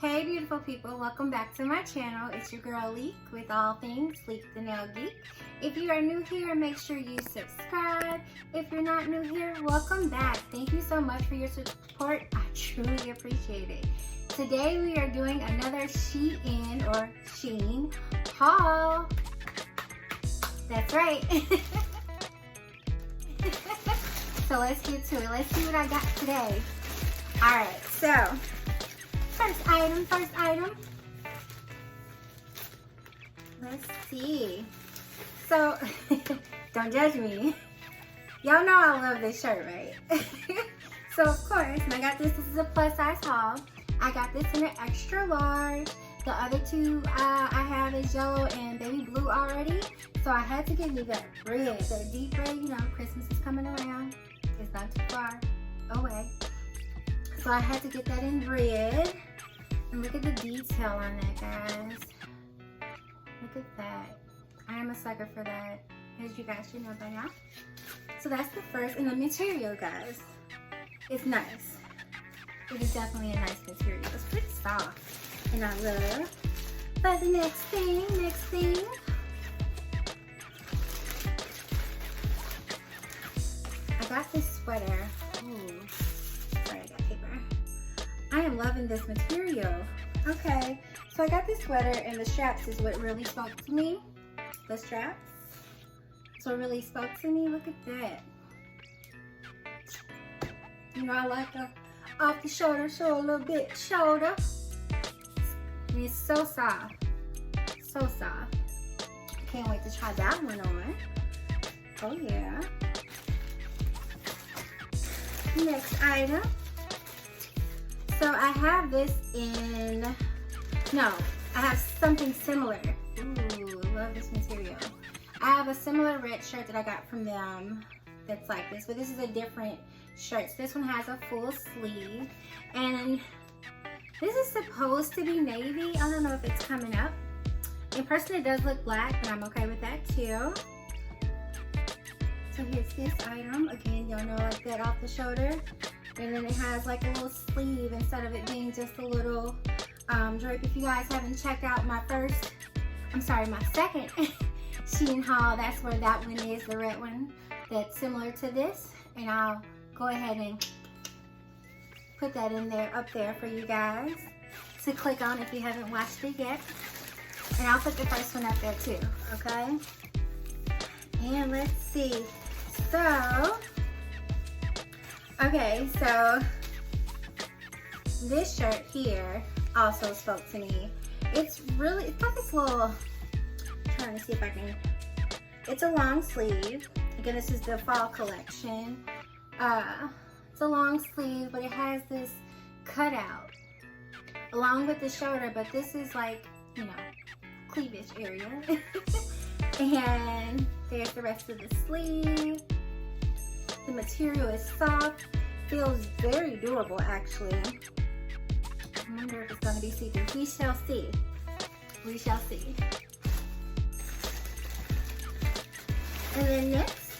Hey beautiful people, welcome back to my channel. It's your girl Leek with all things LiqueTheNailGeek. If you are new here, make sure you subscribe. If you're not new here, welcome back. Thank you so much for your support. I truly appreciate it. Today we are doing another SHEIN or SHEIN haul. That's right. So let's get to it. Let's see what I got today. Alright, so first item. Let's see. So, don't judge me. Y'all know I love this shirt, right? So, of course, I got this. This is a plus size haul. I got this in an extra large. The other two I have is yellow and baby blue already. So, I had to get me that red, that deep red. You know, Christmas is coming around. It's not too far away. So, I had to get that in red. And look at the detail on that, guys. Look at that. I am a sucker for that, as you guys should know by now. So that's the first, and the material, guys, it's nice. It is definitely a nice material. It's pretty soft, and I love. But the next thing. I got this sweater. Ooh, sorry, I got paper. I am loving this material. Okay, so I got this sweater and the straps is what really spoke to me. The straps. So it really spoke to me. Look at that. You know, I like the off the shoulder, show a little bit shoulder. And it's so soft. So soft. I can't wait to try that one on. Oh yeah. Next item. So I have this in, I have something similar. Ooh, I love this material. I have a similar red shirt that I got from them that's like this, but this is a different shirt. So this one has a full sleeve, and this is supposed to be navy. I don't know if it's coming up. In person it does look black, but I'm okay with that too. So here's this item. Again, y'all know, like that off the shoulder. And then it has like a little sleeve instead of it being just a little drape. If you guys haven't checked out my second SHEIN haul, that's where that one is, the red one that's similar to this. And I'll go ahead and put that in there, up there for you guys to click on if you haven't watched it yet. And I'll put the first one up there too, okay? And let's see. Okay, so this shirt here also spoke to me. It's got this little, I'm trying to see if I can, it's a long sleeve. Again, this is the fall collection. It's a long sleeve, but it has this cutout along with the shoulder, but this is like, cleavage area. And there's the rest of the sleeve. The material is soft, feels very durable actually. I wonder if it's going to be see-through. We shall see. We shall see. And then next,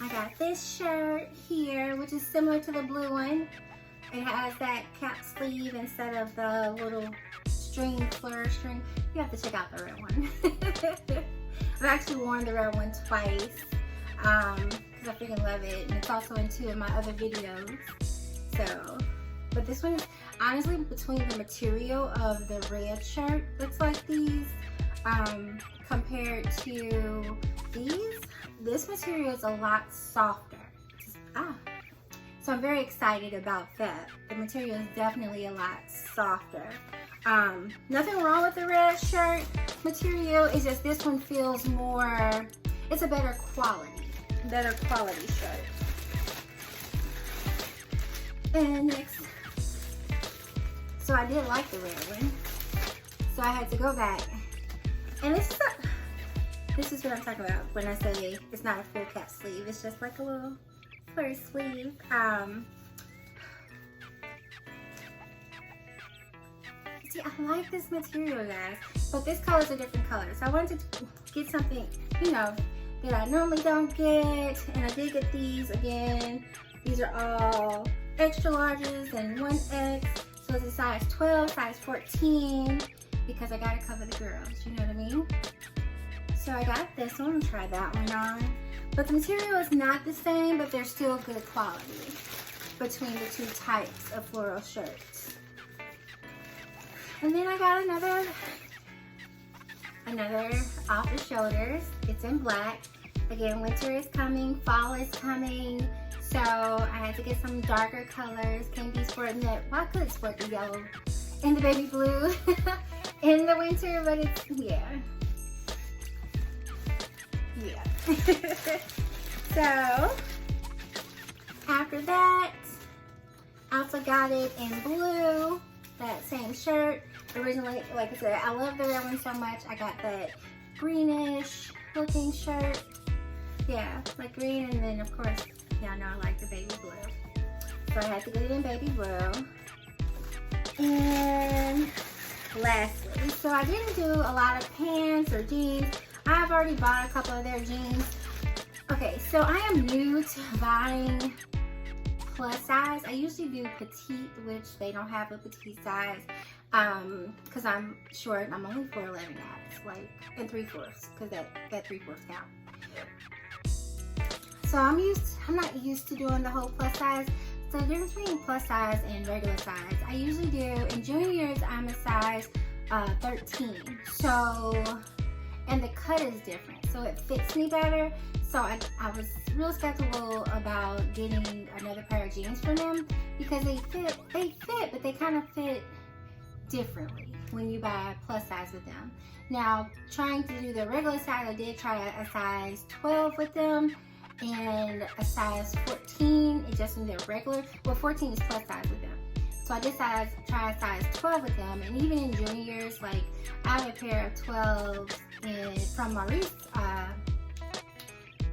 I got this shirt here, which is similar to the blue one. It has that cap sleeve instead of the little fleur string. You have to check out the red one. I've actually worn the red one twice because I freaking love it, and it's also in two of my other videos. So, but this one is honestly, between the material of the red shirt looks like these compared to these, this material is a lot softer. So I'm very excited about that. The material is definitely a lot softer. Nothing wrong with the red shirt material. It's just this one feels more, it's a better quality shirt. And next, so I did like the red one, so I had to go back. And this is what I'm talking about when I say it's not a full cap sleeve. It's just like a little flare sleeve. See, I like this material, guys, but this color is a different color. So I wanted to get something, that I normally don't get, and I did get these again. These are all extra larges and 1X. So it's a size 12, size 14, because I gotta cover the girls, you know what I mean? So I got this one, try that one on. But the material is not the same, but they're still good quality between the two types of floral shirts. And then I got another off the shoulders. It's in black. Again, winter is coming, fall is coming. So I had to get some darker colors. Can't be sporting that. Well, I could sport the yellow and the baby blue in the winter, but it's, yeah. So after that, I also got it in blue, that same shirt. Originally, like I said, I love the red one so much. I got that greenish looking shirt. Yeah, like green, and then of course, y'all know I like the baby blue. So I had to get it in baby blue. And lastly, so I didn't do a lot of pants or jeans. I've already bought a couple of their jeans. Okay, so I am new to buying plus size. I usually do petite, which they don't have a petite size, because I'm short. I'm only 4'11" now. It's like in 3/4, because that 3/4 count. So I'm not used to doing the whole plus size. So the difference between plus size and regular size, I usually do, in juniors, I'm a size 13. So, and the cut is different, so it fits me better. So I was real skeptical about getting another pair of jeans from them, because they fit, but they kind of fit differently when you buy plus size with them. Now, trying to do the regular size, I did try a size 12 with them, and a size 14, it just in their regular, well 14 is plus size with them. So I did try a size 12 with them, and even in juniors, like I have a pair of 12s from Maurice,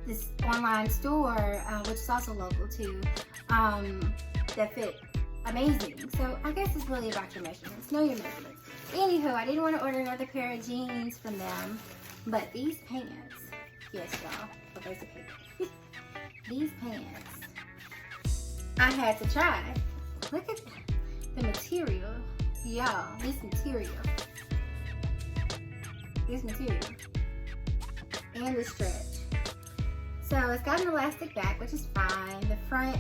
this online store, which is also local too, that fit amazing. So I guess it's really about your measurements, know your measurements. Anywho, I didn't want to order another pair of jeans from them, but these pants, yes y'all, but basically, these pants, I had to try. Look at the material, y'all, this material, and the stretch. So it's got an elastic back, which is fine. The front,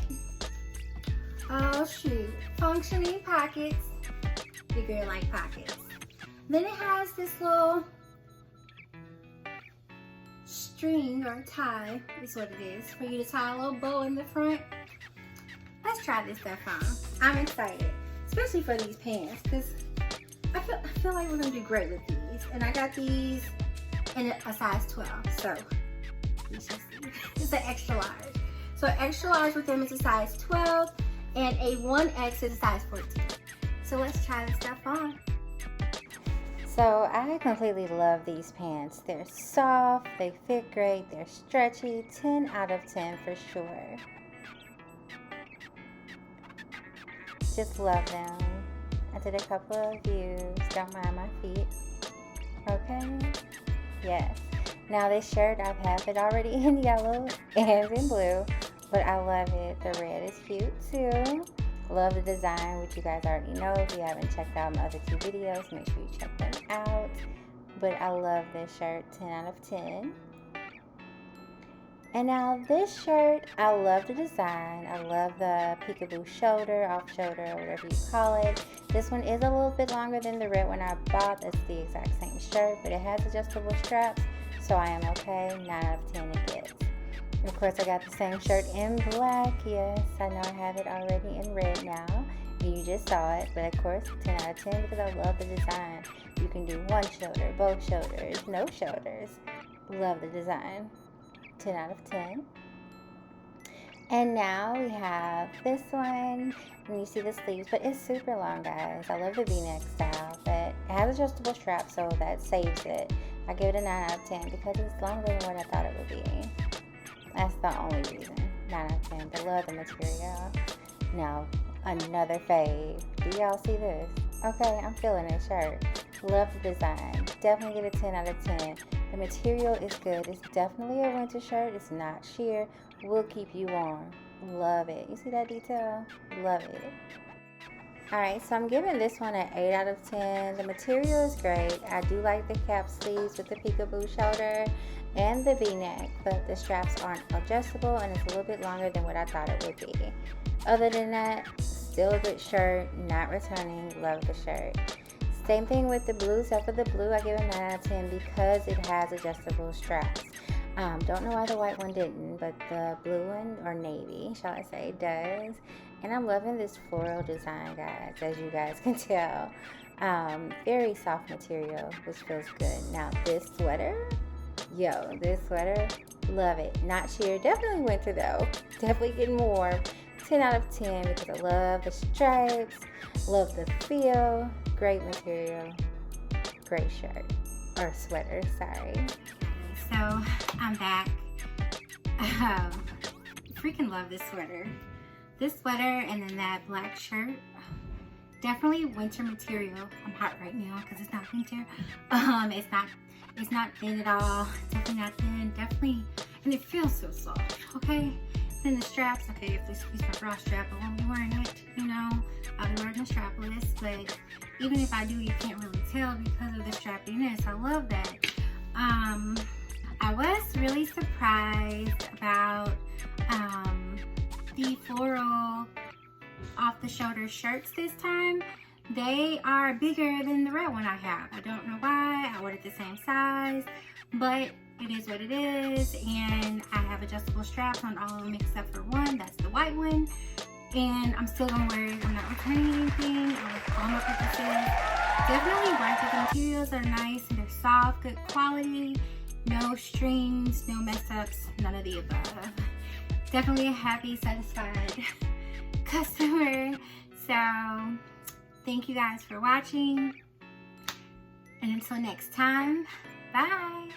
oh shoot, functioning pockets. You're gonna like pockets. Then it has this little string or tie, is what it is, for you to tie a little bow in the front. Let's try this stuff on. I'm excited, especially for these pants, because I feel like we're gonna do great with these. And I got these in a size 12, so you should see. It's an extra large. So extra large with them is a size 12, and a 1X is a size 14. So let's try this stuff on. So I completely love these pants. They're soft, they fit great, they're stretchy, 10 out of 10 for sure. Just love them. I did a couple of views, don't mind my feet. Okay, yes. Now this shirt, I've had it already in yellow and in blue, but I love it. The red is cute too. Love the design, which you guys already know. If you haven't checked out my other 2 videos, make sure you check them out. But I love this shirt, 10 out of 10. And now this shirt, I love the design. I love the peekaboo shoulder, off shoulder, whatever you call it. This one is a little bit longer than the red one I bought. It's the exact same shirt, but it has adjustable straps, so I am okay. 9 out of 10 it gets. And of course, I got the same shirt in black. Yes, I know I have it already in red now. You just saw it, but of course, 10 out of 10 because I love the design. You can do one shoulder, both shoulders, no shoulders. Love the design. 10 out of 10. And now we have this one, and you see the sleeves, but it's super long, guys. I love the v-neck style, but it has adjustable straps, so that saves it. I give it a 9 out of 10 because it's longer than what I thought it would be. That's the only reason. 9 out of 10, but love the material. Now, another fave. Do y'all see this? Okay, I'm feeling this shirt. Love the design. Definitely get a 10 out of 10. The material is good. It's definitely a winter shirt. It's not sheer. Will keep you warm. Love it. You see that detail? Love it. Alright, so I'm giving this one an 8 out of 10. The material is great. I do like the cap sleeves with the peekaboo shoulder and the v-neck, but the straps aren't adjustable and it's a little bit longer than what I thought it would be. Other than that, still a good shirt, not returning, love the shirt. Same thing with the blue. Except for the blue, I give it 9 out of 10 because it has adjustable straps. Don't know why the white one didn't, but the blue one, or navy, shall I say, does. And I'm loving this floral design, guys, as you guys can tell. Very soft material, which feels good. Now, this sweater, this sweater, love it. Not sheer, definitely winter though. Definitely getting warm. 10 out of 10 because I love the stripes, love the feel, great material, great shirt, or sweater, sorry. So, I'm back. Freaking love this sweater. This sweater and then that black shirt, definitely winter material. I'm hot right now because it's not winter. It's not thin at all. Definitely not thin. Definitely, and it feels so soft. Okay. Then the straps. Okay, if this is my bra strap, I won't be wearing it. You know, I'll be wearing the strapless. But even if I do, you can't really tell because of the strappiness. I love that. I was really surprised about the floral off the shoulder shirts this time. They are bigger than the red one I have. I don't know why. I ordered the same size, but it is what it is. And I have adjustable straps on all of them except for one. That's the white one. And I'm still gonna wear it. I'm not returning anything. I like all my purchases. Definitely worth it. The materials are nice and they're soft, good quality. No strings, no mess ups, none of the above. Definitely a happy, satisfied customer. So, thank you guys for watching. And until next time, bye.